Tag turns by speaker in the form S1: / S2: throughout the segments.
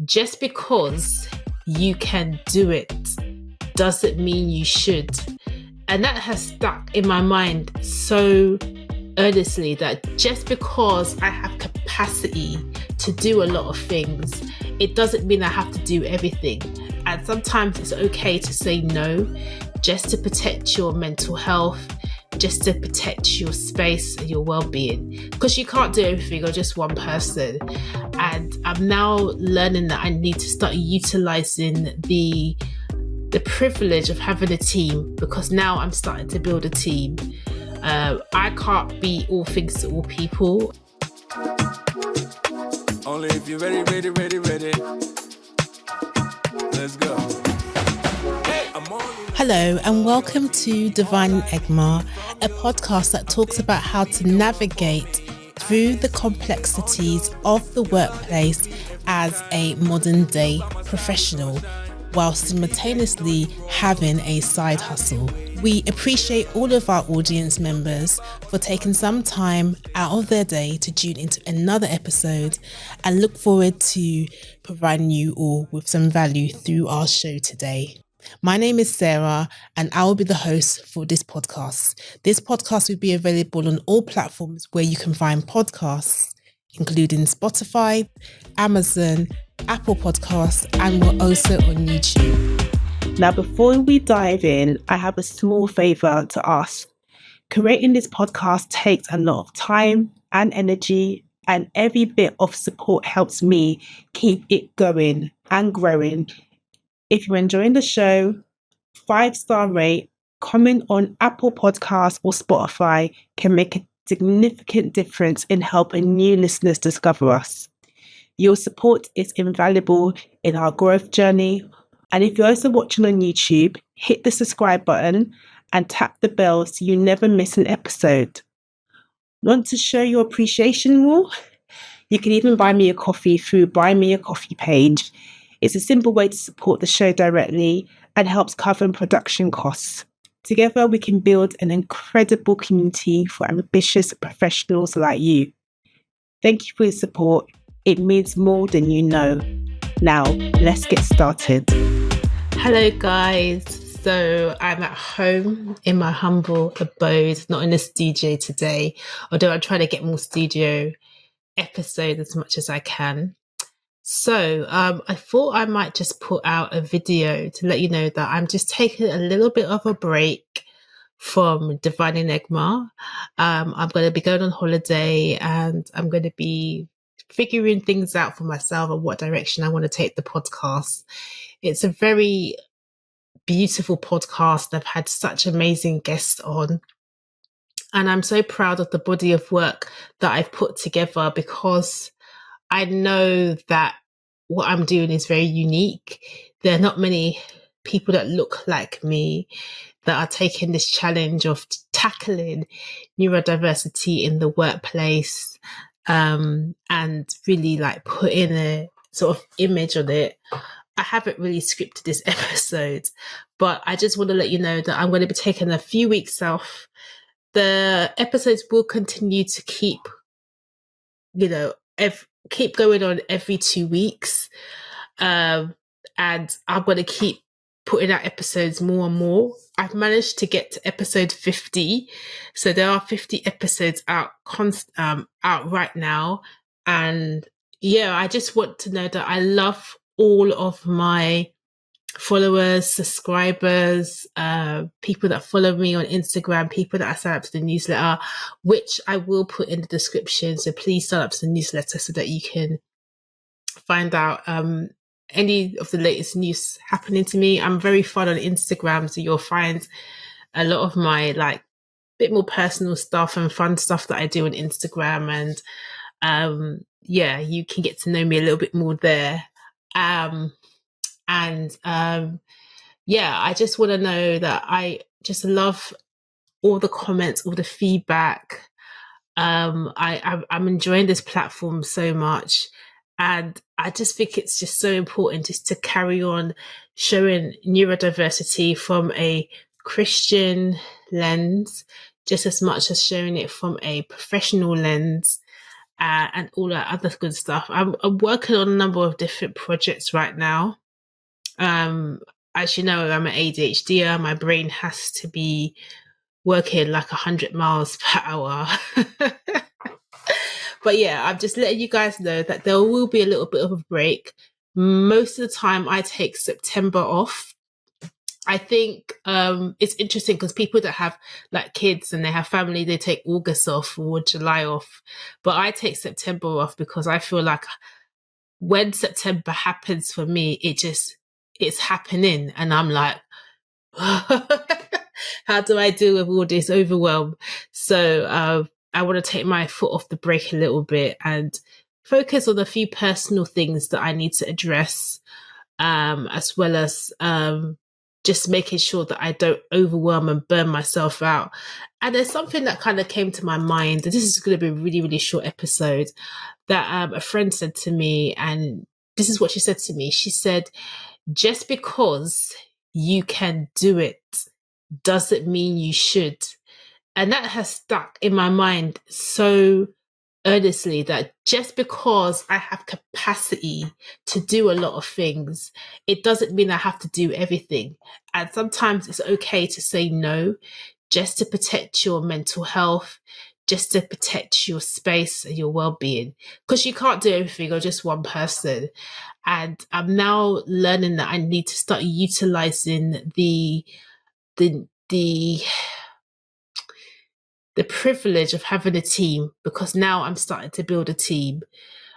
S1: just because you can do it doesn't mean you should. And that has stuck in my mind so earnestly, that just because I have capacity to do a lot of things, it doesn't mean I have to do everything. And sometimes it's okay to say no, just to protect your mental health, just to protect your space and your well-being, because you can't do everything. You're just one person. And I'm now learning that I need to start utilizing the privilege of having a team, because now I'm starting to build a team. I can't be all things to all people.
S2: Only if you're ready. Let's go.
S3: Hello and welcome to Divine Egma, a podcast that talks about how to navigate through the complexities of the workplace as a modern day professional, while simultaneously having a side hustle. We appreciate all of our audience members for taking some time out of their day to tune into another episode, and look forward to providing you all with some value through our show today. My name is Sarah and I will be the host for this podcast. This podcast will be available on all platforms where you can find podcasts, including Spotify, Amazon, Apple Podcasts, and we're also on YouTube. Now, before we dive in, I have a small favour to ask. Creating this podcast takes a lot of time and energy, and every bit of support helps me keep it going and growing. If you're enjoying the show, 5-star rate, comment on Apple Podcasts or Spotify can make a significant difference in helping new listeners discover us. Your support is invaluable in our growth journey. And if you're also watching on YouTube, hit the subscribe button and tap the bell so you never miss an episode. Want to show your appreciation more? You can even buy me a coffee through Buy Me a Coffee page. It's a simple way to support the show directly and helps cover production costs. Together, we can build an incredible community for ambitious professionals like you. Thank you for your support. It means more than you know. Now, let's get started.
S1: Hello guys. So I'm at home in my humble abode, not in the studio today, although I'm trying to get more studio episodes as much as I can. So I thought I might just put out a video to let you know that I'm just taking a little bit of a break from Divine Enigma. I'm going to be going on holiday and I'm going to be figuring things out for myself and what direction I want to take the podcast. It's a very beautiful podcast. I've had such amazing guests on. And I'm so proud of the body of work that I've put together, because I know that what I'm doing is very unique. There are not many people that look like me that are taking this challenge of tackling neurodiversity in the workplace, and really like putting a sort of image on it. I haven't really scripted this episode, but I just want to let you know that I'm going to be taking a few weeks off. The episodes will continue to keep going on every 2 weeks. And I'm going to keep putting out episodes more and more. I've managed to get to episode 50. So there are 50 episodes out right now. And yeah, I just want to know that I love all of my followers, subscribers, people that follow me on Instagram, people that I sign up to the newsletter, which I will put in the description. So please sign up to the newsletter so that you can find out any of the latest news happening to me. I'm very fun on Instagram, so you'll find a lot of my like bit more personal stuff and fun stuff that I do on Instagram. And you can get to know me a little bit more there. I just want to know that I just love all the comments, all the feedback. I'm enjoying this platform so much, and I just think it's just so important just to carry on showing neurodiversity from a Christian lens, just as much as showing it from a professional lens. and all that other good stuff. I'm working on a number of different projects right now. As you know, I'm an ADHDer. My brain has to be working like 100 miles per hour. But yeah, I'm just letting you guys know that there will be a little bit of a break. Most of the time I take September off. I think it's interesting because people that have like kids and they have family, they take August off or July off. But I take September off because I feel like when September happens for me, it's happening. And I'm like, how do I deal with all this overwhelm? So I want to take my foot off the brake a little bit and focus on a few personal things that I need to address, as well as just making sure that I don't overwhelm and burn myself out. And there's something that kind of came to my mind. This is going to be a really, really short episode that a friend said to me. And this is what she said to me. She said, just because you can do it doesn't mean you should. And that has stuck in my mind so earnestly, that just because I have capacity to do a lot of things, it doesn't mean I have to do everything. And sometimes it's okay to say no, just to protect your mental health, just to protect your space and your well-being, because you can't do everything or just one person. And I'm now learning that I need to start utilizing the privilege of having a team, because now I'm starting to build a team.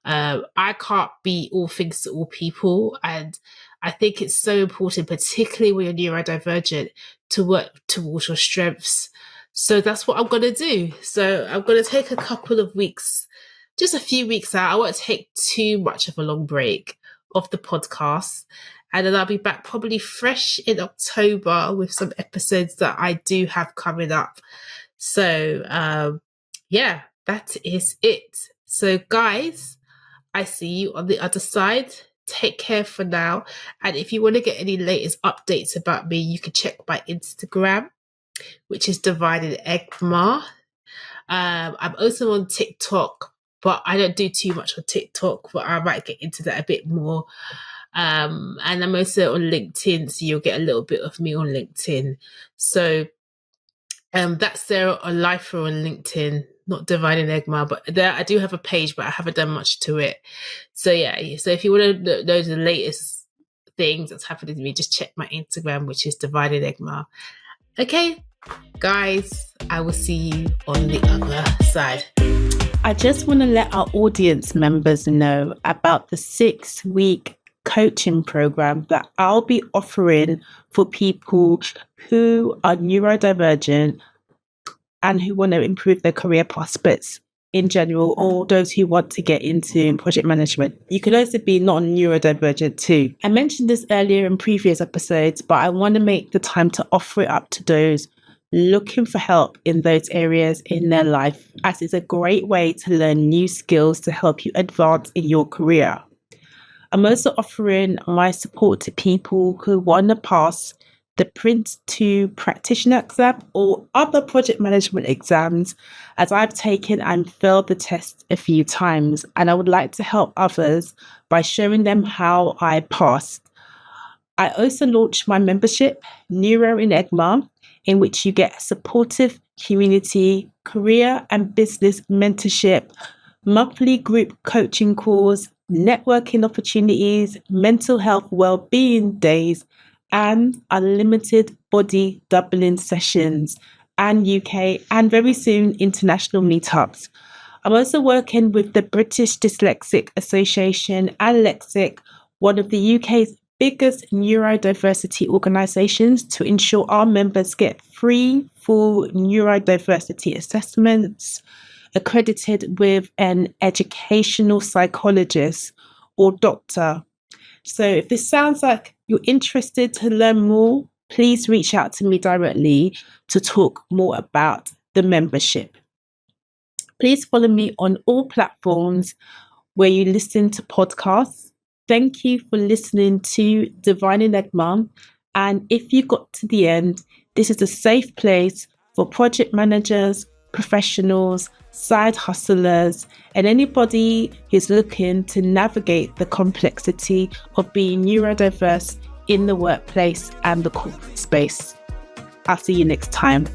S1: I can't be all things to all people. And I think it's so important, particularly when you're neurodivergent, to work towards your strengths. So that's what I'm going to do. So I'm going to take a couple of weeks, just a few weeks out. I won't take too much of a long break of the podcast. And then I'll be back probably fresh in October with some episodes that I do have coming up. So, yeah, that is it. So, guys, I see you on the other side. Take care for now. And if you want to get any latest updates about me, you can check my Instagram, which is Divided Egma. I'm also on TikTok, but I don't do too much on TikTok, but I might get into that a bit more. And I'm also on LinkedIn, so you'll get a little bit of me on LinkedIn. So that's Sarah on Life on LinkedIn, not Dividing Egma, but there I do have a page, but I haven't done much to it. So yeah, so if you want to know the latest things that's happening to me, just check my Instagram, which is Divided Egma. Okay, guys, I will see you on the other side.
S3: I just want to let our audience members know about the 6-week coaching program that I'll be offering for people who are neurodivergent and who want to improve their career prospects in general, or those who want to get into project management. You can also be non-neurodivergent too. I mentioned this earlier in previous episodes, but I want to make the time to offer it up to those looking for help in those areas in their life, as it's a great way to learn new skills to help you advance in your career. I'm also offering my support to people who want to pass the Prince 2 practitioner exam or other project management exams, as I've taken and failed the test a few times, and I would like to help others by showing them how I passed. I also launched my membership, Neuro in Egma, in which you get supportive community, career and business mentorship, monthly group coaching calls, networking opportunities, mental health well-being days, and unlimited body doubling sessions, and UK and very soon international meetups. I'm also working with the British Dyslexic Association and Lexic, one of the UK's biggest neurodiversity organisations, to ensure our members get free, full neurodiversity assessments, accredited with an educational psychologist or doctor. So if this sounds like you're interested to learn more, please reach out to me directly to talk more about the membership. Please follow me on all platforms where you listen to podcasts. Thank you for listening to Dividing Egma. And if you got to the end, this is a safe place for project managers, professionals, side hustlers, and anybody who's looking to navigate the complexity of being neurodiverse in the workplace and the corporate space. I'll see you next time.